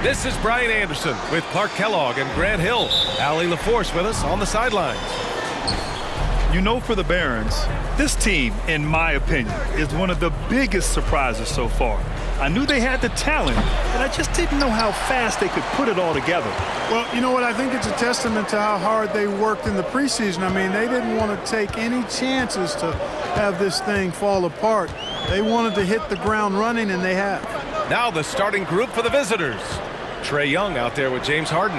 This is Brian Anderson with Clark Kellogg and Grant Hill. Allie LaForce with us on the sidelines. You know, for the Barons, this team, in my opinion, is one of the biggest surprises so far. I knew they had the talent, but I just didn't know how fast they could put it all together. Well, you know what? I think it's a testament to how hard they worked in the preseason. I mean, they didn't want to take any chances to have this thing fall apart. They wanted to hit the ground running, and they have. Now the starting group for the visitors. Trae Young out there with James Harden.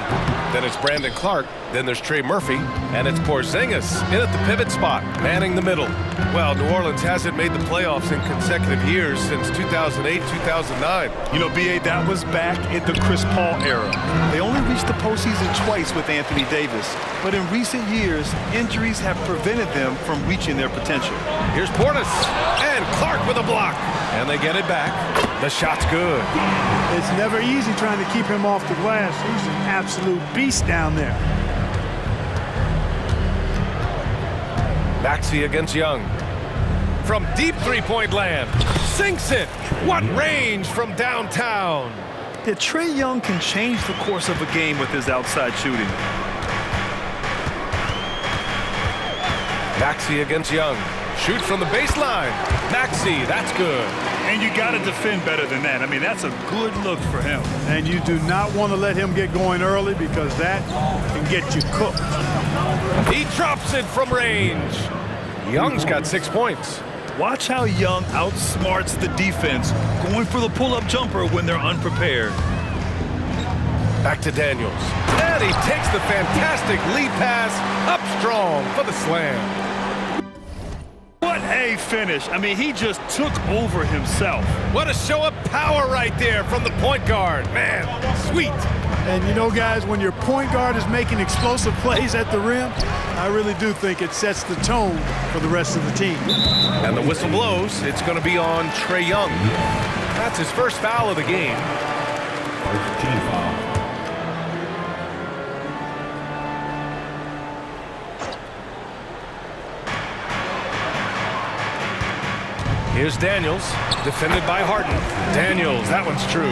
Then it's Brandon Clark. Then there's Trey Murphy. And it's Porzingis in at the pivot spot, manning the middle. Well, New Orleans hasn't made the playoffs in consecutive years since 2008, 2009. You know, B.A., that was back in the Chris Paul era. They only reached the postseason twice with Anthony Davis. But in recent years, injuries have prevented them from reaching their potential. Here's Portis. And Clark with a block. And they get it back. The shot's good. It's never easy trying to keep him off the glass. He's an absolute beast down there. Maxey against Young. From deep three-point land. Sinks it. What range from downtown. Yeah, Trae Young can change the course of a game with his outside shooting. Maxey against Young. Shoots from the baseline. Maxey, that's good. And you got to defend better than that. I mean, that's a good look for him. And you do not want to let him get going early because that can get you cooked. He drops it from range. Young's got 6 points. Watch how Young outsmarts the defense, going for the pull-up jumper when they're unprepared. Back to Daniels. And he takes the fantastic lead pass up strong for the slam. What a finish. I mean, he just took over himself. What a show of power right there from the point guard. Man, sweet. And you know, guys, when your point guard is making explosive plays at the rim, I really do think it sets the tone for the rest of the team. And the whistle blows. It's going to be on Trae Young. That's his first foul of the game. First team foul. Here's Daniels, defended by Harden. Daniels, that one's true.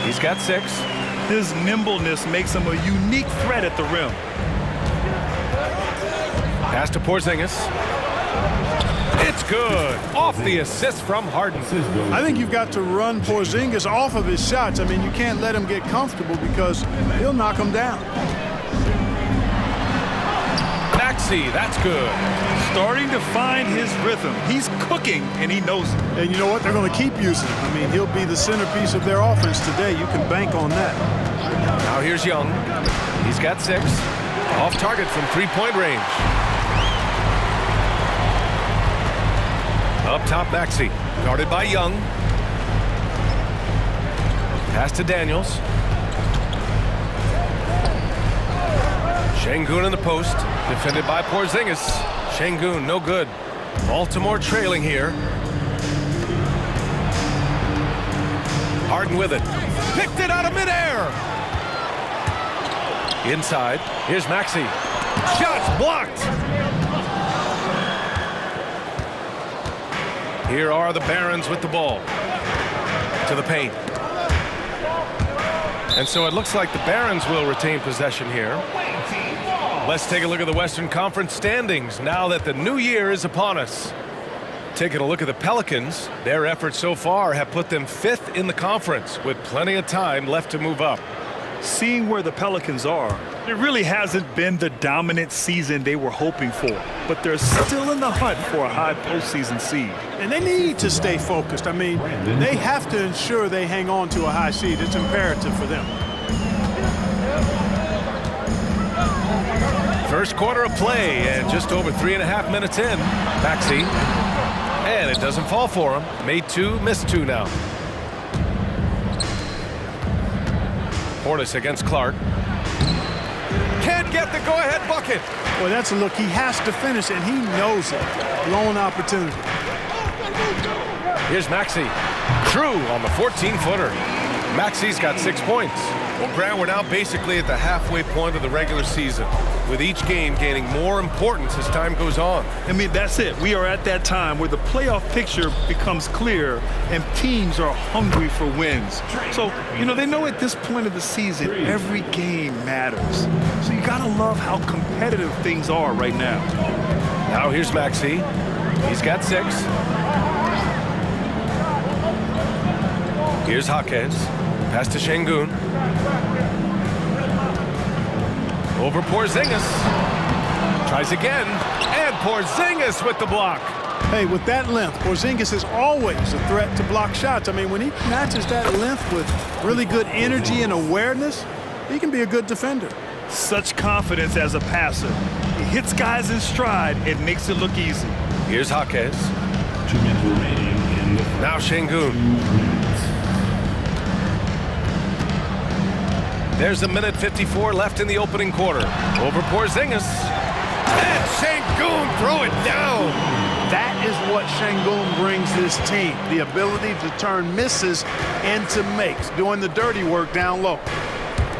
He's got 6. His nimbleness makes him a unique threat at the rim. Pass to Porzingis. It's good. Off the assist from Harden. I think you've got to run Porzingis off of his shots. I mean, you can't let him get comfortable because he'll knock him down. Maxey, that's good. Starting to find his rhythm. He's cooking, and he knows it. And you know what? They're going to keep using him. I mean, he'll be the centerpiece of their offense today. You can bank on that. Now here's Young. He's got 6. Off target from three-point range. Up top, Maxey. Guarded by Young. Pass to Daniels. Şengün in the post. Defended by Porzingis. Şengün, no good. Baltimore trailing here. Harden with it. Picked it out of midair. Inside. Here's Maxey. Shots blocked. Here are the Barons with the ball. To the paint. And so it looks like the Barons will retain possession here. Let's take a look at the Western Conference standings now that the new year is upon us. Taking a look at the Pelicans, their efforts so far have put them 5th in the conference with plenty of time left to move up. Seeing where the Pelicans are, it really hasn't been the dominant season they were hoping for, but they're still in the hunt for a high postseason seed. And they need to stay focused. I mean, they have to ensure they hang on to a high seed. It's imperative for them. First quarter of play and just over 3.5 minutes in. Maxey. And it doesn't fall for him. Made 2, missed 2 now. Portis against Clark. Can't get the go-ahead bucket. Well, that's a look. He has to finish, and he knows it. Lone opportunity. Here's Maxey. True on the 14-footer. Maxey's got 6 points. Well, Grant, we're now basically at the halfway point of the regular season. with each game gaining more importance as time goes on. I mean, that's it. We are at that time where the playoff picture becomes clear and teams are hungry for wins. So, you know, they know at this point of the season, every game matters. So you got to love how competitive things are right now. Now here's Maxey. He's got 6. Here's Jaquez. Pass to Şengün. Over Porzingis. Tries again. And Porzingis with the block. Hey, with that length, Porzingis is always a threat to block shots. I mean, when he matches that length with really good energy and awareness, he can be a good defender. Such confidence as a passer. He hits guys in stride. It makes it look easy. Here's Jaquez. 2 minutes remaining in the Now Şengün. There's 1:54 left in the opening quarter. Over Porzingis. And Şengün throw it down. That is what Şengün brings this team, the ability to turn misses into makes, doing the dirty work down low.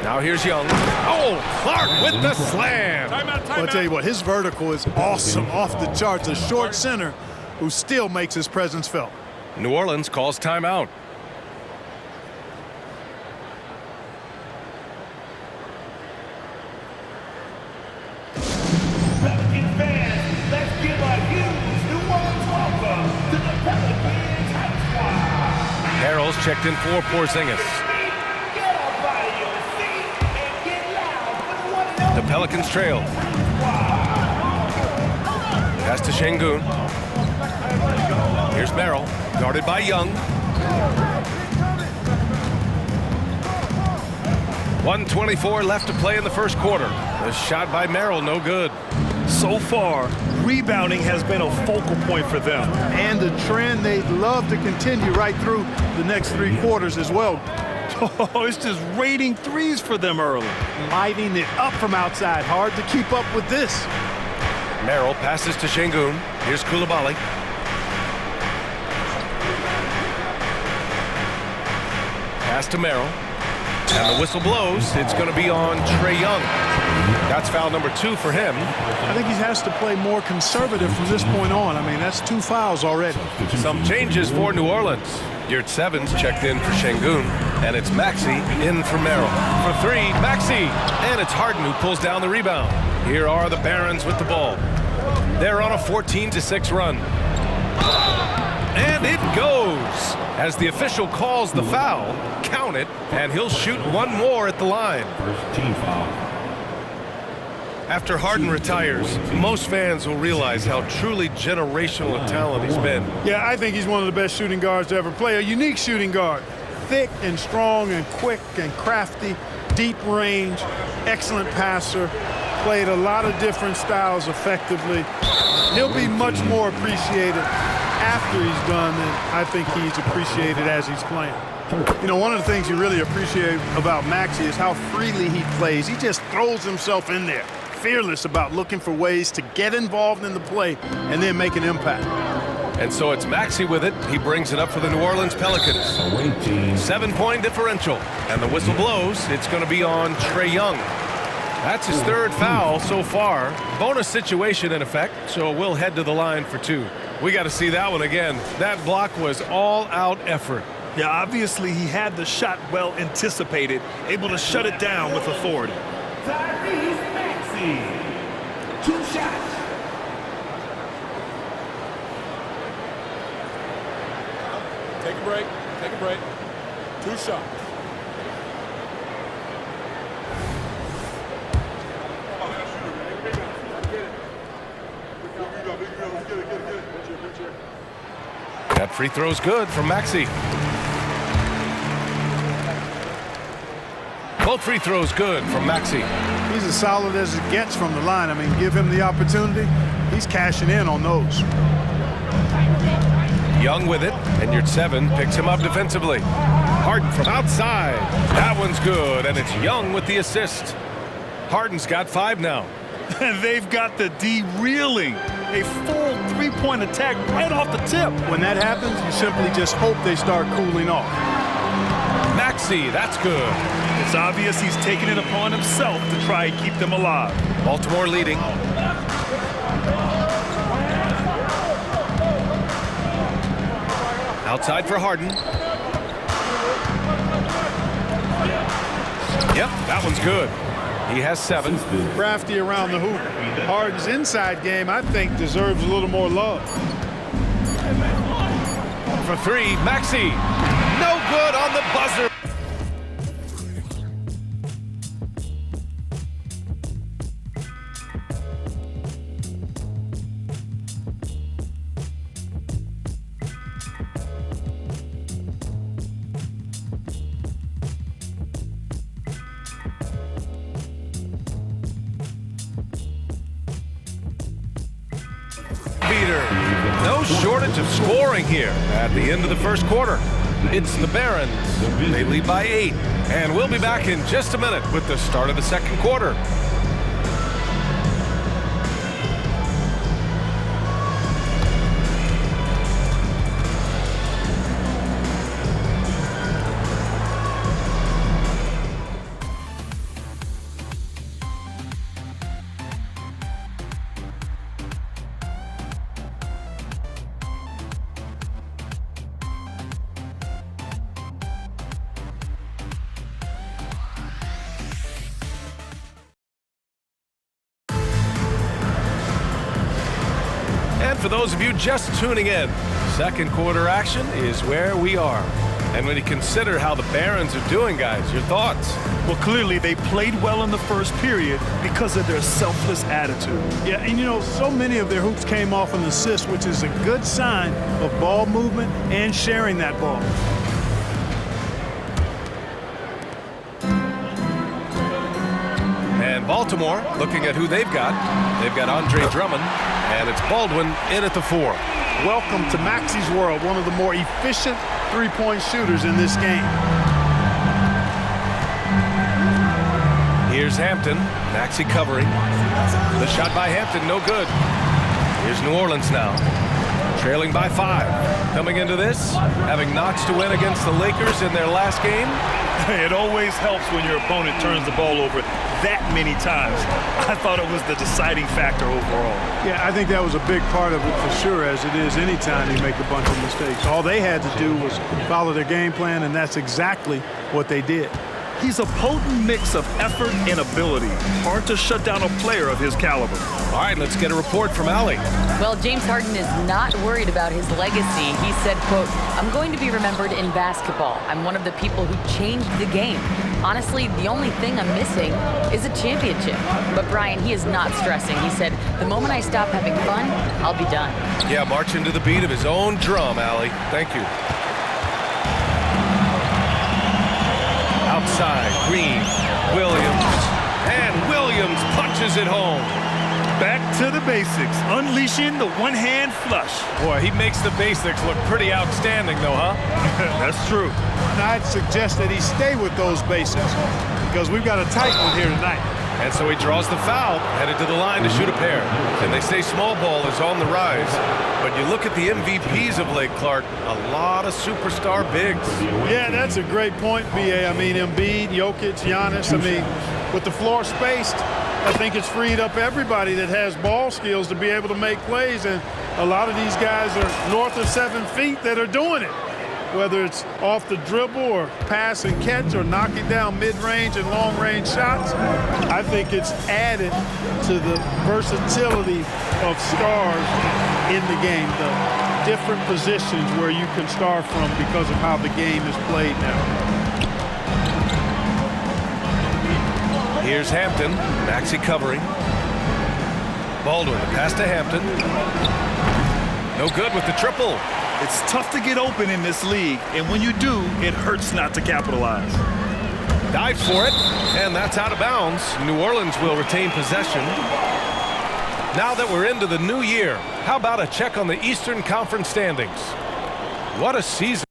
Now here's Young. Oh, Clark with the slam. I'll tell you what, his vertical is awesome, off the charts. A short center who still makes his presence felt. New Orleans calls timeout. Pelican fans, let's give a huge New Orleans welcome to the Pelicans Hype Squad. Harrell's checked in for Porzingis. Get up out of your seat and get loud for the one and only The Pelicans trail. Pass to Şengün. Here's Merrill, guarded by Young. 1:24 left to play in the first quarter. The shot by Merrill, no good. So far, rebounding has been a focal point for them. And the trend they'd love to continue right through the next 3 quarters as well. Oh, it's just raining threes for them early. Lighting it up from outside. Hard to keep up with this. Merrill passes to Şengün. Here's Coulibaly. Pass to Merrill. And the whistle blows. It's going to be on Trae Young. That's foul number 2 for him. I think he has to play more conservative from this point on. I mean, that's 2 fouls already. Some changes for New Orleans. Yurt 7's checked in for Şengün, and it's Maxey in for Merrill. For 3, Maxey, and it's Harden who pulls down the rebound. Here are the Barons with the ball. They're on a 14-6 run. And it goes. As the official calls the foul, count it, and he'll shoot one more at the line. First team foul. After Harden retires, most fans will realize how truly generational a talent he's been. Yeah, I think he's one of the best shooting guards to ever play. A unique shooting guard. Thick and strong and quick and crafty, deep range, excellent passer. Played a lot of different styles effectively. He'll be much more appreciated after he's done than I think he's appreciated as he's playing. You know, one of the things you really appreciate about Maxey is how freely he plays. He just throws himself in there, fearless about looking for ways to get involved in the play and then make an impact. And so it's Maxey with it. He brings it up for the New Orleans Pelicans. 7-point differential. And the whistle blows. It's going to be on Trae Young. That's his 3rd foul so far. Bonus situation in effect, so we'll head to the line for 2. We got to see that one again. That block was all-out effort. Yeah, obviously he had the shot well anticipated, able to shut it down with authority. Tyrese Maxey. 2 shots. Take a break. Take a break. 2 shots. That free throw's good from Maxey. Both free throws good from Maxey. He's as solid as it gets from the line. I mean, give him the opportunity. He's cashing in on those. Young with it, and Yurt 7 picks him up defensively. Harden from outside. That one's good, and it's Young with the assist. Harden's got 5 now. They've got the D reeling. A full 3-point attack right off the tip. When that happens, you simply just hope they start cooling off. Maxey Maxey, that's good. It's obvious he's taking it upon himself to try and keep them alive. Baltimore leading. Outside for Harden. Yep, that one's good. He has 7. Crafty around the hoop. Harden's inside game, I think, deserves a little more love. For 3, Maxey. No good on the buzzer. No shortage of scoring here at the end of the first quarter. It's the Barons. They lead by 8. And we'll be back in just a minute with the start of the second quarter. And for those of you just tuning in, second quarter action is where we are. And when you consider how the Barons are doing, guys, your thoughts? Well, clearly they played well in the first period because of their selfless attitude. Yeah, and you know, so many of their hoops came off an assist, which is a good sign of ball movement and sharing that ball. And Baltimore, looking at who they've got Andre Drummond, and it's Baldwin in at the 4. Welcome to Maxey's world, one of the more efficient three-point shooters in this game. Here's Hampton, Maxey covering. The shot by Hampton, no good. Here's New Orleans now, trailing by 5. Coming into this, having notched to win against the Lakers in their last game. It always helps when your opponent turns the ball over that many times. I thought it was the deciding factor overall. Yeah, I think that was a big part of it for sure, as it is anytime you make a bunch of mistakes. All they had to do was follow their game plan, and that's exactly what they did. He's a potent mix of effort and ability. Hard to shut down a player of his caliber. All right, let's get a report from Allie. Well, James Harden is not worried about his legacy. He said, quote, "I'm going to be remembered in basketball. I'm one of the people who changed the game. Honestly, the only thing I'm missing is a championship." But Brian, he is not stressing. He said, "The moment I stop having fun, I'll be done." Yeah, marching to the beat of his own drum, Allie. Thank you. Outside, Green, Williams, and Williams punches it home. Back to the basics, unleashing the one-hand flush. Boy, he makes the basics look pretty outstanding, though, huh? That's true. And I'd suggest that he stay with those basics, because we've got a tight one here tonight. And so he draws the foul, headed to the line to shoot a pair. And they say small ball is on the rise. But you look at the MVPs of late, Clark, a lot of superstar bigs. Yeah, that's a great point, B.A. I mean, Embiid, Jokic, Giannis. I mean, with the floor spaced, I think it's freed up everybody that has ball skills to be able to make plays. And a lot of these guys are north of 7 feet that are doing it. Whether it's off the dribble or pass and catch or knocking down mid-range and long-range shots, I think it's added to the versatility of stars in the game, the different positions where you can start from because of how the game is played now. Here's Hampton, Maxey covering. Baldwin, the pass to Hampton. No good with the triple. It's tough to get open in this league, and when you do, it hurts not to capitalize. Dives for it, and that's out of bounds. New Orleans will retain possession. Now that we're into the new year, how about a check on the Eastern Conference standings? What a season.